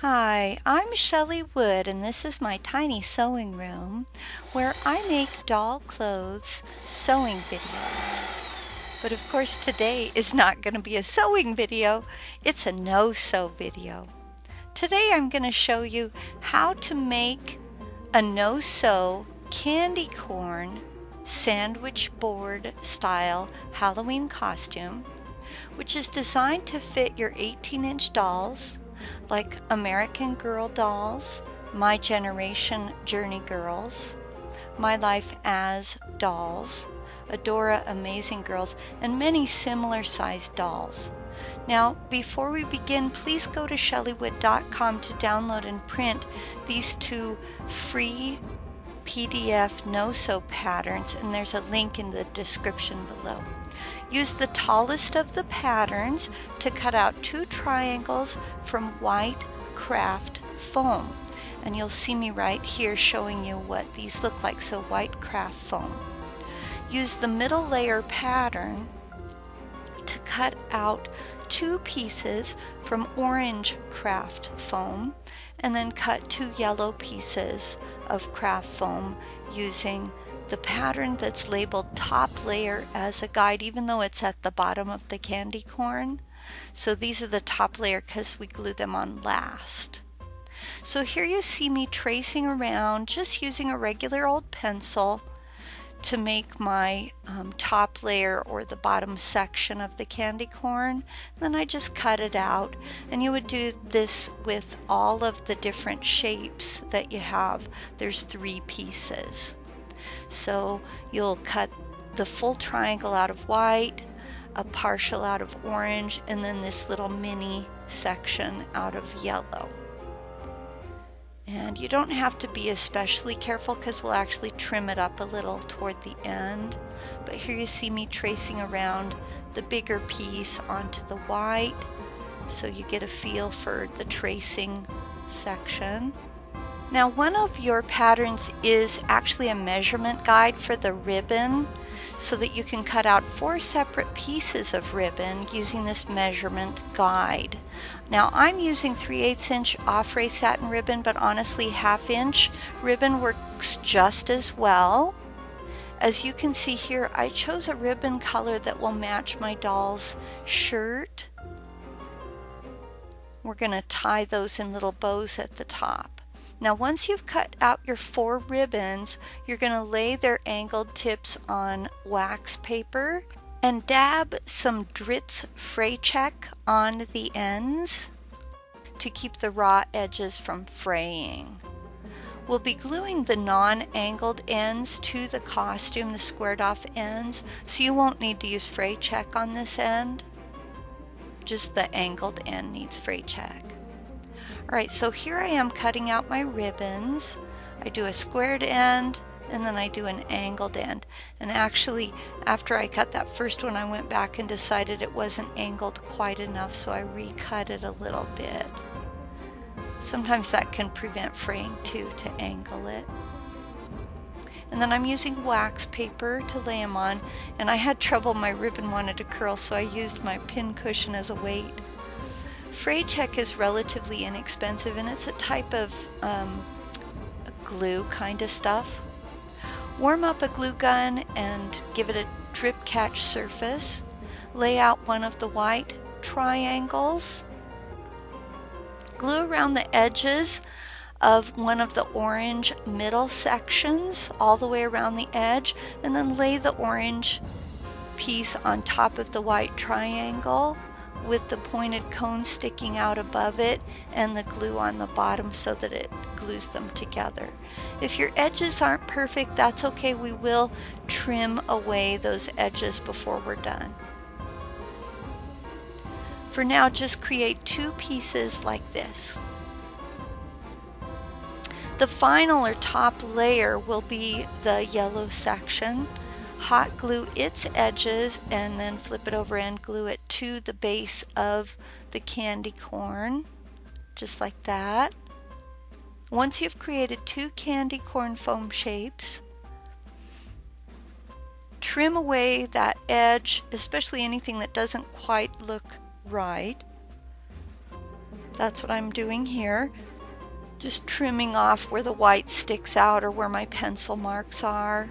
Hi, I'm Shelley Wood, and this is my tiny sewing room where I make doll clothes sewing videos. But of course, today is not going to be a sewing video, it's a no-sew video. Today I'm going to show you how to make a no-sew candy corn sandwich board style Halloween costume, which is designed to fit your 18-inch dolls like American Girl dolls, My Generation Journey Girls, My Life as dolls, Adora Amazing Girls, and many similar sized dolls. Now, before we begin, please go to shelleywood.com to download and print these two free PDF no-sew patterns, and there's a link in the description below. Use the tallest of the patterns to cut out 2 triangles from white craft foam. And you'll see me right here showing you what these look like, so white craft foam. Use the middle layer pattern to cut out 2 pieces from orange craft foam, and then cut 2 yellow pieces of craft foam using the pattern that's labeled top layer as a guide, even though it's at the bottom of the candy corn. So these are the top layer because we glue them on last. So here you see me tracing around just using a regular old pencil to make my top layer or the bottom section of the candy corn. Then I just cut it out, and you would do this with all of the different shapes that you have. There's 3 pieces. So you'll cut the full triangle out of white, a partial out of orange, and then this little mini section out of yellow. And you don't have to be especially careful because we'll actually trim it up a little toward the end. But here you see me tracing around the bigger piece onto the white, so you get a feel for the tracing section. Now, one of your patterns is actually a measurement guide for the ribbon, so that you can cut out 4 separate pieces of ribbon using this measurement guide. Now, I'm using 3/8 inch off-ray satin ribbon, but honestly 1/2 inch ribbon works just as well. As you can see here, I chose a ribbon color that will match my doll's shirt. We're going to tie those in little bows at the top. Now, once you've cut out your 4 ribbons, you're going to lay their angled tips on wax paper and dab some Dritz fray check on the ends to keep the raw edges from fraying. We'll be gluing the non-angled ends to the costume, the squared off ends, so you won't need to use fray check on this end. Just the angled end needs fray check. Alright, so here I am cutting out my ribbons. I do a squared end and then I do an angled end. And actually, after I cut that first one, I went back and decided it wasn't angled quite enough, so I recut it a little bit. Sometimes that can prevent fraying too, to angle it. And then I'm using wax paper to lay them on, and I had trouble, my ribbon wanted to curl, so I used my pin cushion as a weight. Fray check is relatively inexpensive, and it's a type of glue kind of stuff. Warm up a glue gun and give it a drip catch surface. Lay out one of the white triangles. Glue around the edges of one of the orange middle sections all the way around the edge, and then lay the orange piece on top of the white triangle with the pointed cone sticking out above it and the glue on the bottom so that it glues them together. If your edges aren't perfect, that's okay. We will trim away those edges before we're done. For now, just create 2 pieces like this. The final or top layer will be the yellow section. Hot glue its edges and then flip it over and glue it to the base of the candy corn, just like that. Once you've created 2 candy corn foam shapes, trim away that edge, especially anything that doesn't quite look right. That's what I'm doing here. Just trimming off where the white sticks out or where my pencil marks are.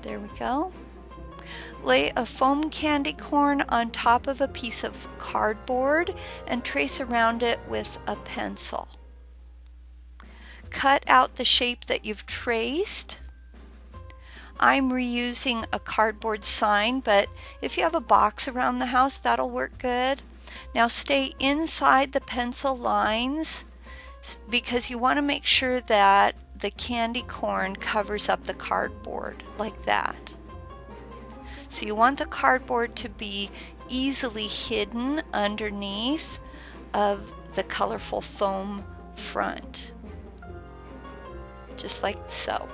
There we go. Lay a foam candy corn on top of a piece of cardboard and trace around it with a pencil. Cut out the shape that you've traced. I'm reusing a cardboard sign, but if you have a box around the house, that'll work good. Now stay inside the pencil lines because you want to make sure that the candy corn covers up the cardboard like that. So you want the cardboard to be easily hidden underneath of the colorful foam front, just like so.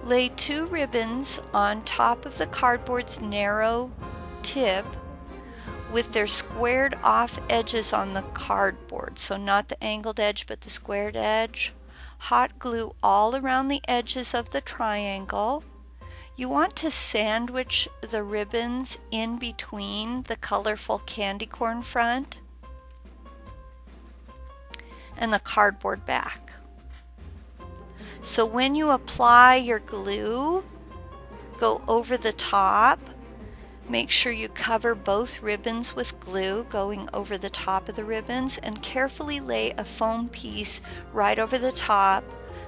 Lay 2 ribbons on top of the cardboard's narrow tip with their squared off edges on the cardboard, so not the angled edge but the squared edge. Hot glue all around the edges of the triangle. You want to sandwich the ribbons in between the colorful candy corn front and the cardboard back. So when you apply your glue, go over the top. Make sure you cover both ribbons with glue going over the top of the ribbons, and carefully lay a foam piece right over the top,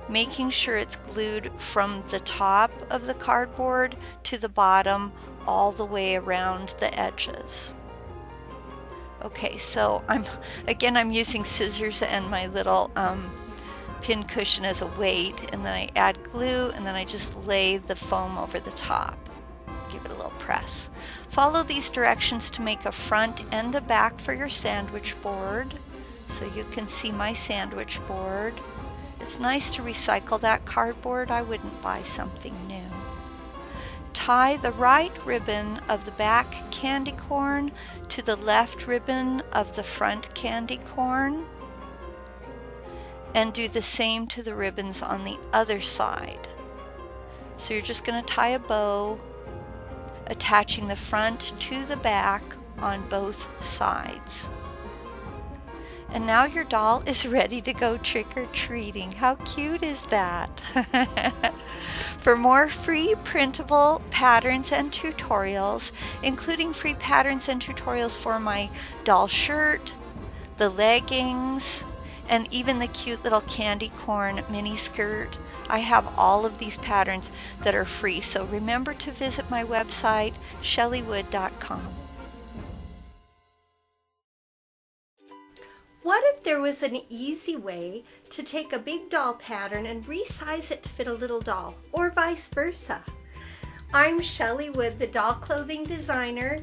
making sure it's glued from the top of the cardboard to the bottom all the way around the edges. Okay, so I'm using scissors and my little pin cushion as a weight, and then I add glue, and then I just lay the foam over the top. Give it a little press. Follow these directions to make a front and a back for your sandwich board. So you can see my sandwich board. It's nice to recycle that cardboard. I wouldn't buy something new. Tie the right ribbon of the back candy corn to the left ribbon of the front candy corn, and do the same to the ribbons on the other side. So you're just going to tie a bow, attaching the front to the back on both sides. And now your doll is ready to go trick-or-treating. How cute is that? For more free printable patterns and tutorials, including free patterns and tutorials for my doll shirt, the leggings, and even the cute little candy corn mini skirt, I have all of these patterns that are free. So remember to visit my website, shellywood.com. What if there was an easy way to take a big doll pattern and resize it to fit a little doll, or vice versa? I'm Shelly Wood, the doll clothing designer,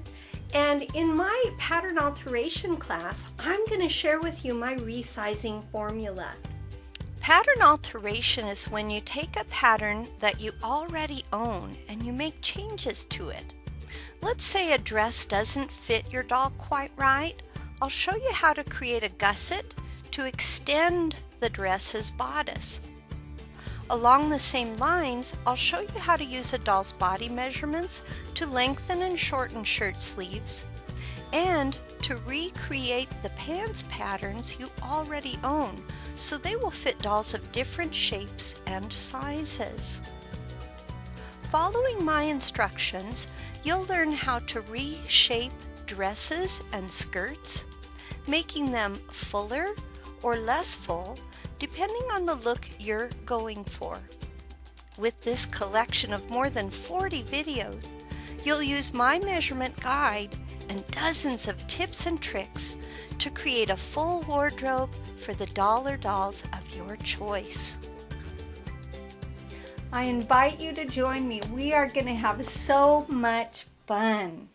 and in my pattern alteration class, I'm going to share with you my resizing formula. Pattern alteration is when you take a pattern that you already own and you make changes to it. Let's say a dress doesn't fit your doll quite right. I'll show you how to create a gusset to extend the dress's bodice. Along the same lines, I'll show you how to use a doll's body measurements to lengthen and shorten shirt sleeves, and to recreate the pants patterns you already own so they will fit dolls of different shapes and sizes. Following my instructions, you'll learn how to reshape dresses and skirts, making them fuller or less full depending on the look you're going for. With this collection of more than 40 videos, you'll use my measurement guide and dozens of tips and tricks to create a full wardrobe for the doll or dolls of your choice. I invite you to join me. We are going to have so much fun.